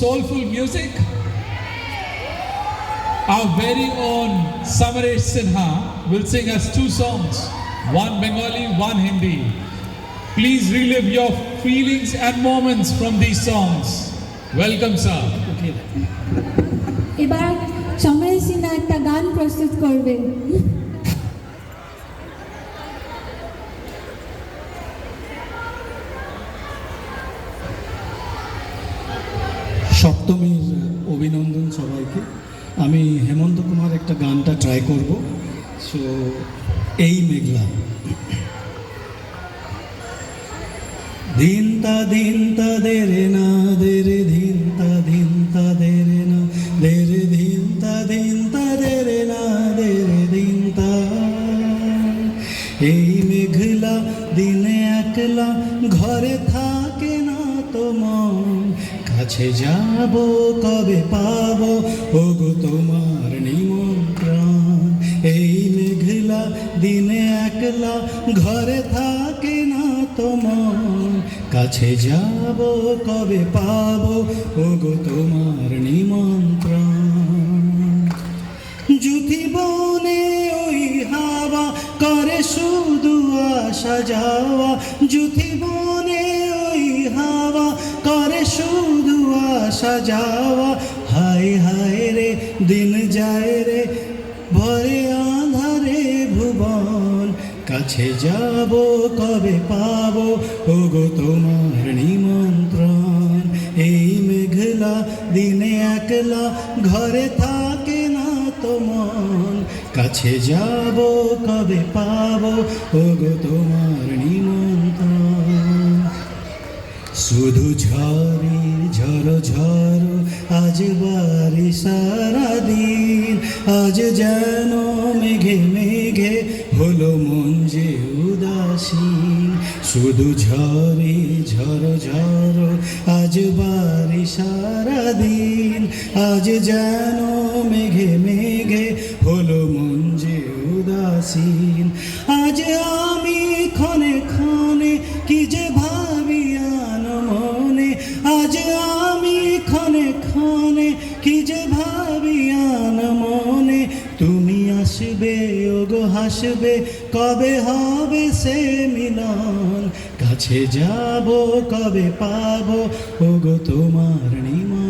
soulful music? Our very own Samaresh Sinha will sing us two songs, one Bengali, one Hindi. Please relive your feelings and moments from these songs. Welcome, sir. এবার সমরেশ সিনহা একটা গান প্রস্তুত করবেন। সপ্তমীর অভিনন্দন সবাইকে। আমি হেমন্ত কুমার একটা গানটা ট্রাই করব। সো এই মেঘলা ধিনতা ধিনতা দেরে না দেরে ধিনতা ধিনতা দেরে না দেরে ধিনতা ধিনতা দেরে না দেরে ধিনতা এই মেঘলা দিনে একলা ঘরে থাকে না তো মন কাছে যাব কবে পাবো ওগো তোমার নিমন্ত্রণ এই মেঘলা দিনে একলা ঘরে থাকে না তো মন কাছে যাব কবে পাবো ওগো তোমার নিমন্ত্রণ জুথি বনে ওই হাওয়া করে শুধু আসা যাওয়া জুথি বনে ওই হাওয়া করে শুধু আসা যাওয়া হায় হায় রে দিন যায় রে ভরে আঁধারে ভুবন কাছে যাব কবে পাবো ওগো তোমার নিমন্ত্রণ এই মেঘলা দিনে একলা ঘরে থাকে না তো মন কাছে যাব কবে পাবো ওগো তোমার নিমন্ত্রণ শুধু ঝরে ঝড়ো ঝড়ো আজ বারি সারাদিন আজ যেন মেঘে মেঘে হলো মন যে উদাসীন শুধু ঝরে ঝড়ো ঝড়ো আজ বারি সারাদিন আজ যেন মেঘে মেঘে হলো মন যে উদাসীন আজ আমি ক্ষণে ক্ষণে কি যে ভাবি মনে আজ আমি ক্ষণে ক্ষণে কি যে ভাবি মনে তুমি আসবে ওগো হাসবে কবে হবে সে মিলন কাছে যাব কবে পাবো ওগো তোমার নিমন্ত্রণ